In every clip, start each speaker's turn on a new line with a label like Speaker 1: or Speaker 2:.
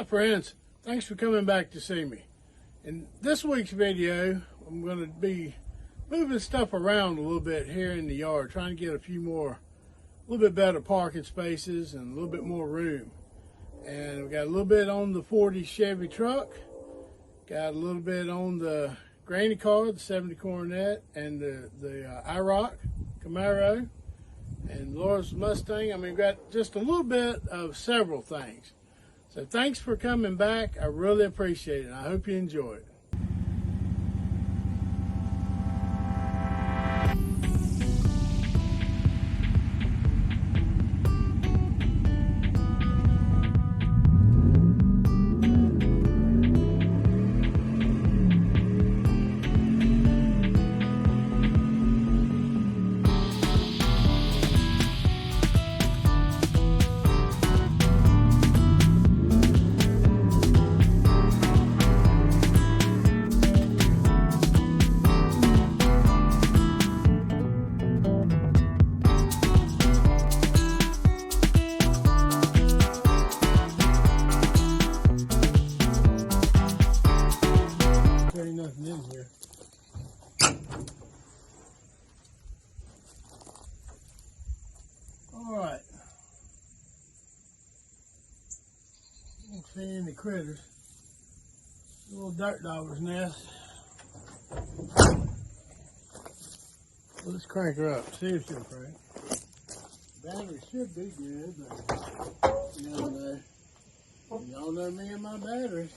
Speaker 1: Hi friends, thanks for coming back to see me. In this week's video, I'm going to be moving stuff around a little bit here in the yard, trying to get a little bit better parking spaces and a little bit more room. And we got a little bit on the 40 Chevy Truck, got a little bit on the granny car, the 70 Coronet, and the IROC Camaro, and Laura's Mustang. I mean, we've got just a little bit of several things. So thanks for coming back. I really appreciate it. I hope you enjoy it. Nothing in here. All right. Don't see any critters. A little dirt dogger's nest. Let's crank her up. See if she'll crank. Battery should be good, but you never know. Y'all know me and my batteries.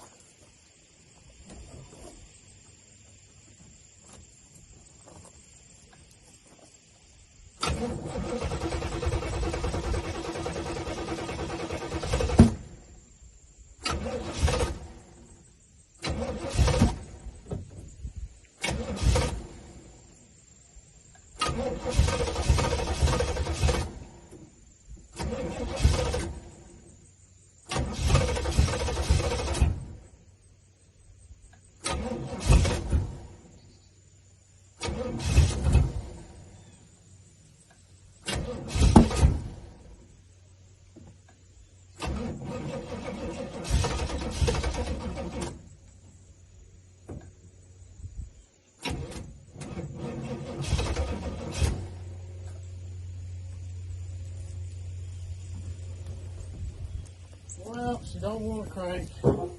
Speaker 1: Well, she don't want to crank. The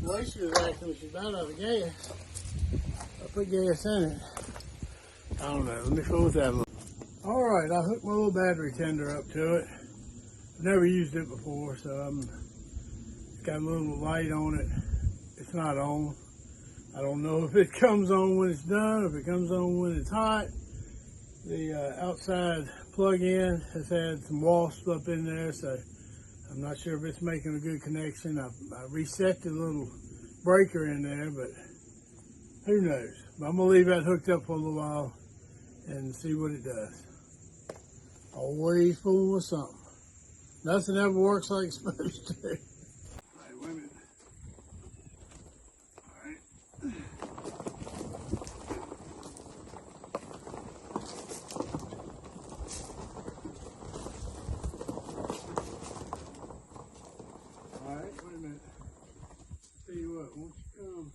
Speaker 1: way she was acting when she's about out of gas. I put gas in it. I don't know. Let me fill with that a little. All right, I hooked my little battery tender up to it. I've never used it before, so it's got a little light on it. It's not on. I don't know if it comes on when it's done, or if it comes on when it's hot. The outside plug-in has had some wasps up in there, so I'm not sure if it's making a good connection. I reset the little breaker in there, but who knows? But I'm going to leave that hooked up for a little while and see what it does. Always fooling with something. Nothing ever works like it's supposed to. All right, wait a minute. All right. All right, wait a minute. Tell you what, won't you come?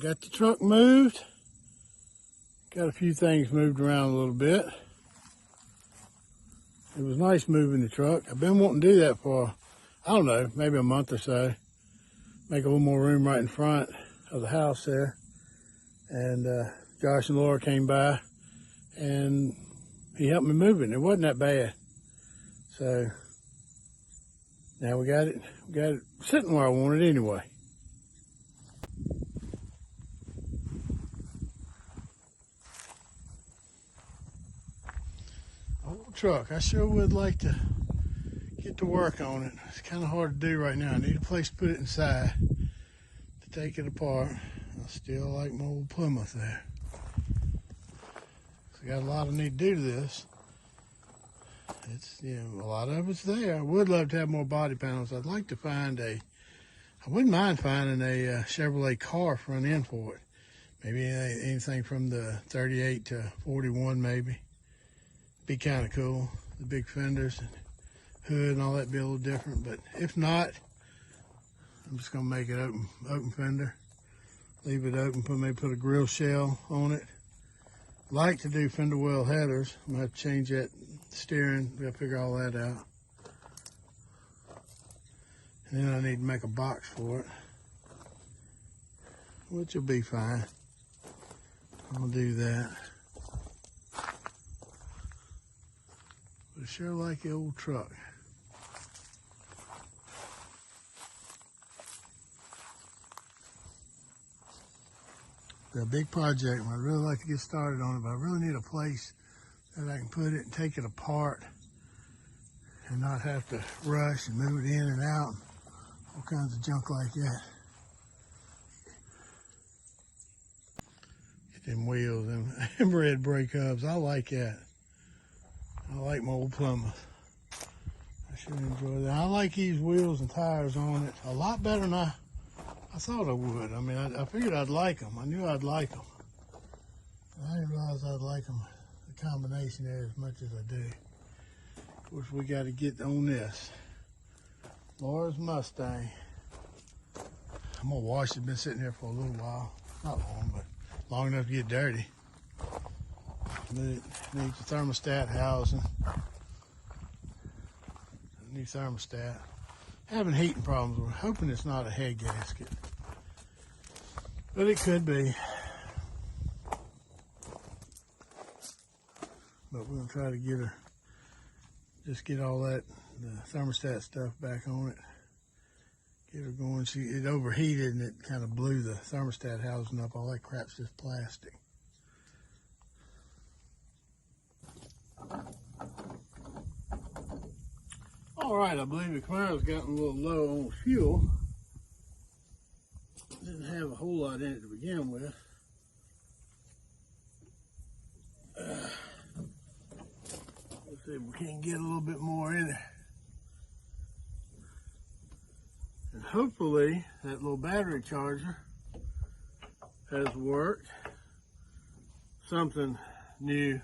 Speaker 1: got the truck moved. Got a few things moved around a little bit. It was nice moving the truck. I've been wanting to do that for, I don't know, maybe a month or so. Make a little more room right in front of the house there. And Josh and Laura came by and he helped me move it. It wasn't that bad. So now we got it sitting where I want it anyway. Old truck. I sure would like to get to work on it. It's kind of hard to do right now. I need a place to put it inside to take it apart. I still like my old Plymouth there. So I got a lot I need to do to this. It's, you know, a lot of it's there. I would love to have more body panels. I'd like to find I wouldn't mind finding a Chevrolet car front end for it. Maybe anything from the 38 to 41 maybe. Be kind of cool. The big fenders and hood and all that be a little different. But if not, I'm just gonna make it open fender. Leave it open, maybe put a grill shell on it. Like to do fender well headers. I'm gonna have to change that steering. We gotta figure all that out. And then I need to make a box for it, which will be fine. I'll do that. But I sure like the old truck. It's a big project. I'd really like to get started on it, but I really need a place that I can put it and take it apart and not have to rush and move it in and out. All kinds of junk like that. Get them wheels and them red brake hubs. I like that. I like my old Plymouth. I should enjoy that. I like these wheels and tires on it a lot better than I thought I would. I mean, I figured I'd like them. I knew I'd like them. I didn't realize I'd like them, the combination there, as much as I do. Of course, we got to get on this. Laura's Mustang. I'm gonna wash it. It's been sitting here for a little while. Not long, but long enough to get dirty. But it needs a thermostat housing. A new thermostat. Having heating problems. We're hoping it's not a head gasket, but it could be. But we're gonna try to get her, just get all that, the thermostat stuff back on it. Get her going. It overheated and it kind of blew the thermostat housing up. All that crap's just plastic. All right, I believe the Camaro's gotten a little low on fuel. Didn't have a whole lot in it to begin with. Let's see if we can get a little bit more in it. And hopefully that little battery charger has worked. Something new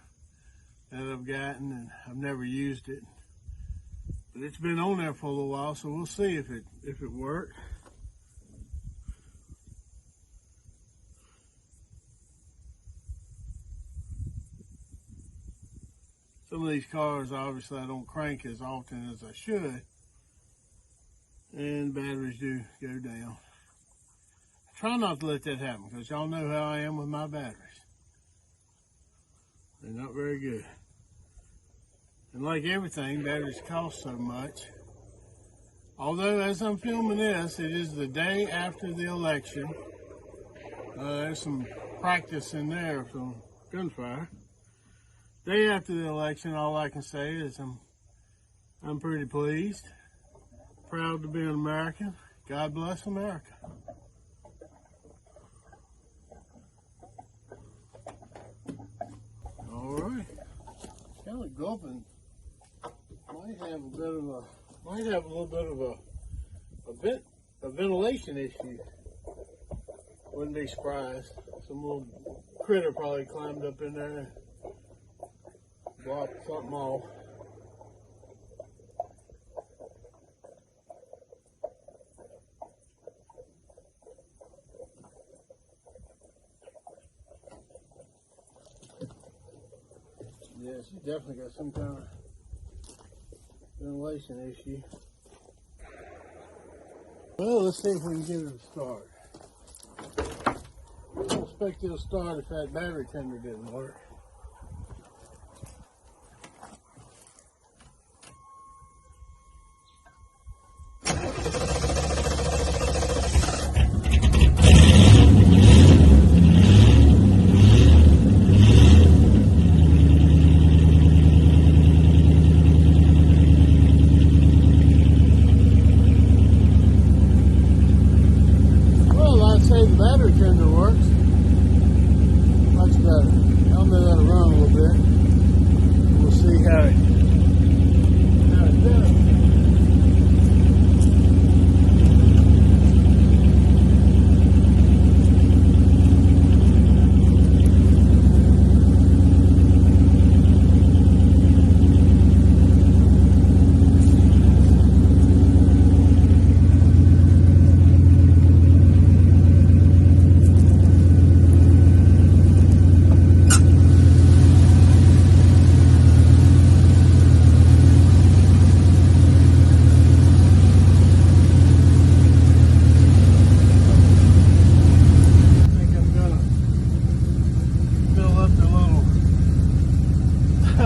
Speaker 1: that I've gotten and I've never used it. But it's been on there for a little while, so we'll see if it works. Some of these cars, obviously, I don't crank as often as I should, and batteries do go down. I try not to let that happen, because y'all know how I am with my batteries. They're not very good. And like everything, batteries cost so much. Although, as I'm filming this, it is the day after the election. There's some practice in there from gunfire. Day after the election, all I can say is I'm pretty pleased. Proud to be an American. God bless America. All right. Kind of gulping. Might have a little bit of a ventilation issue. Wouldn't be surprised. Some little critter probably climbed up in there and blocked something off. Yeah, she's definitely got some kind of ventilation issue. Well, let's see if we can give it a start. I expect it'll start if that battery tender didn't work. Say the battery tender works. Much better. I'm gonna let it run a little bit. We'll see how it does.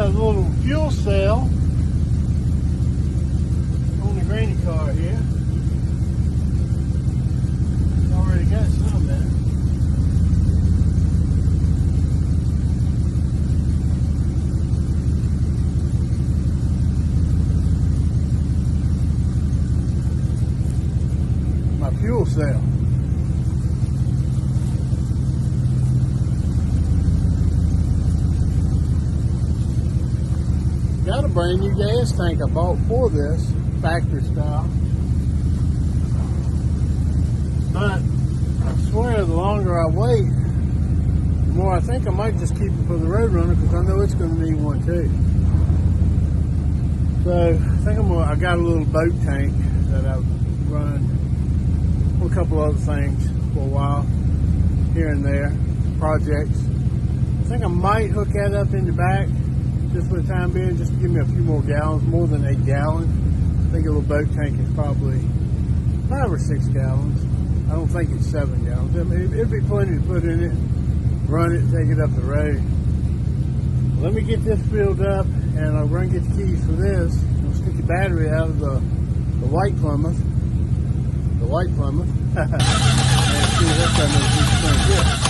Speaker 1: Little fuel cell on the granny car here. It's already got some in it. My fuel cell. Got a brand new gas tank I bought for this, factory style. But I swear the longer I wait, the more I think I might just keep it for the road runner because I know it's going to need one too. So I think I got a little boat tank that I've run for a couple other things for a while, here and there, projects. I think I might hook that up in the back. Just for the time being, just to give me a few more gallons, more than 8 gallons. I think a little boat tank is probably 5 or 6 gallons. I don't think it's 7 gallons. I mean, it'd be plenty to put in it, run it, take it up the road. Let me get this filled up, and I'll run get the keys for this. I'll stick the battery out of the white Plymouth. The white Plymouth. And see what that makes me think.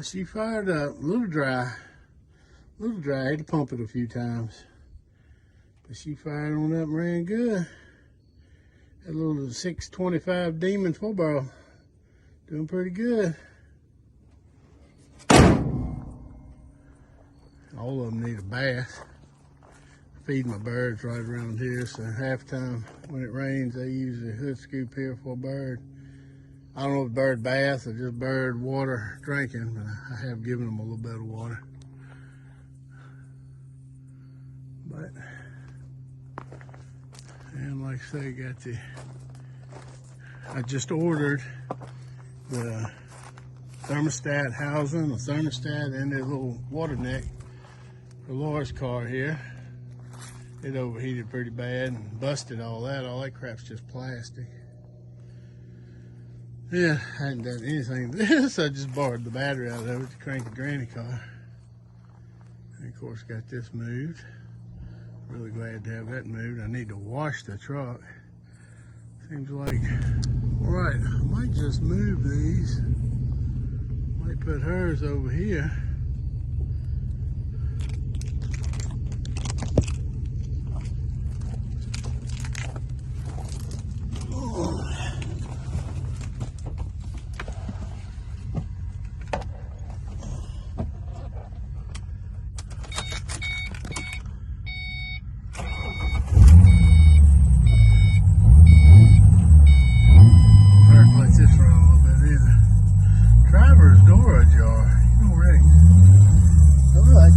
Speaker 1: She fired up, a little dry. I had to pump it a few times. But she fired on up and ran good. That little 625 Demon 4-barrel, doing pretty good. All of them need a bath. I feed my birds right around here, so half the time when it rains, they use a hood scoop here for a bird. I don't know if bird bath or just bird water drinking, but I have given them a little bit of water. But, and like I say, I just ordered the thermostat housing, the thermostat, and the little water neck for Laura's car here. It overheated pretty bad and busted all that. All that crap's just plastic. Yeah, I hadn't done anything to this. I just borrowed the battery out of it to crank the granny car. And of course got this moved. Really glad to have that moved. I need to wash the truck. Seems like, all right, I might just move these. Might put hers over here.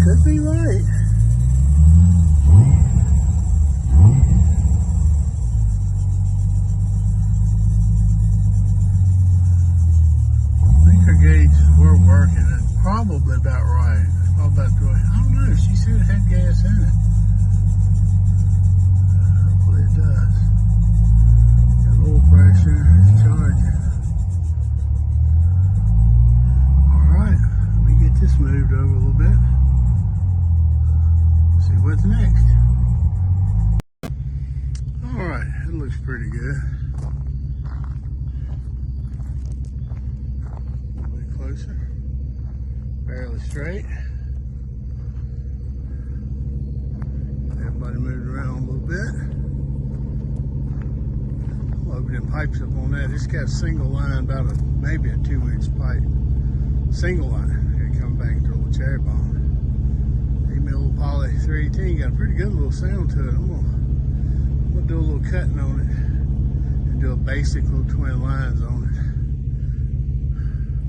Speaker 1: Could be right. I think her gauges were working. It's probably about right. It's probably about right. I don't know. She said it had gas in it. Hopefully it does. Got oil pressure. It's charging. Alright. Let me get this moved over a little bit. See what's next. Alright, it looks pretty good. A little bit closer. Fairly straight. Everybody moved around a little bit. Loading them pipes up on that. It's got a single line, about maybe a 2-inch pipe. Single line. It come back and throw a cherry bomb. Poly 318 got a pretty good little sound to it. I'm gonna do a little cutting on it and do a basic little twin lines on it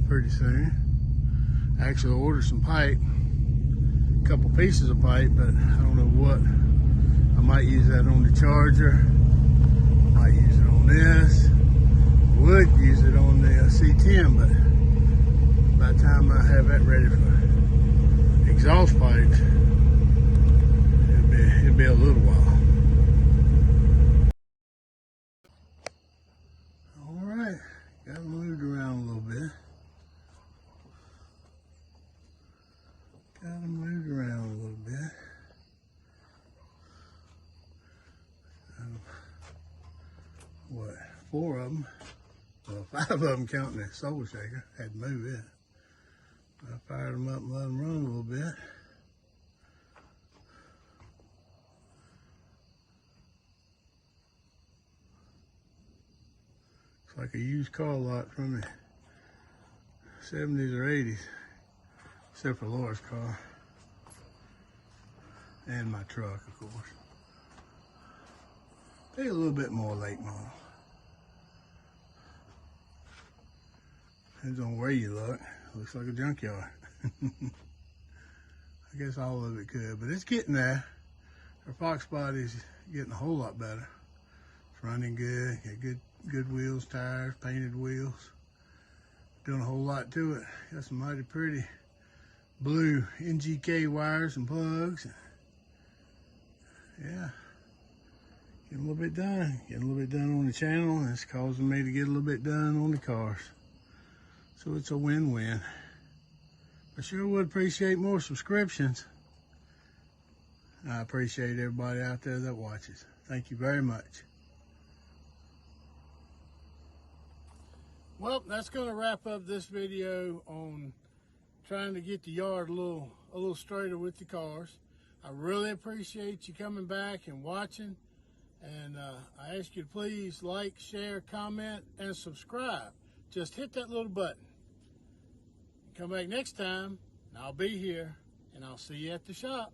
Speaker 1: pretty soon. I actually ordered some pipe, a couple pieces of pipe, but I don't know what. I might use that on the charger, might use it on this, would use it on the C10, but by the time I have that ready for exhaust pipes, it'll be a little while. All right, got moved around a little bit. Got them moved around a little bit. What, 4 of them? Well, 5 of them counting the soul shaker. Had to move it. I fired them up and let them run a little bit. It's like a used car lot from the 70s or 80s, except for Laura's car and my truck, of course. Maybe a little bit more late model. Depends on where you look. Looks like a junkyard. I guess all of it could, but it's getting there. Her Fox body's getting a whole lot better. It's running good, got good wheels, tires, painted wheels. Doing a whole lot to it. Got some mighty pretty blue NGK wires and plugs. Yeah, getting a little bit done. Getting a little bit done on the channel, and it's causing me to get a little bit done on the cars. So it's a win-win. I sure would appreciate more subscriptions. I appreciate everybody out there that watches. Thank you very much. Well, that's going to wrap up this video on trying to get the yard a little straighter with the cars. I really appreciate you coming back and watching. And I ask you to please like, share, comment, and subscribe. Just hit that little button. Come back next time, and I'll be here, and I'll see you at the shop.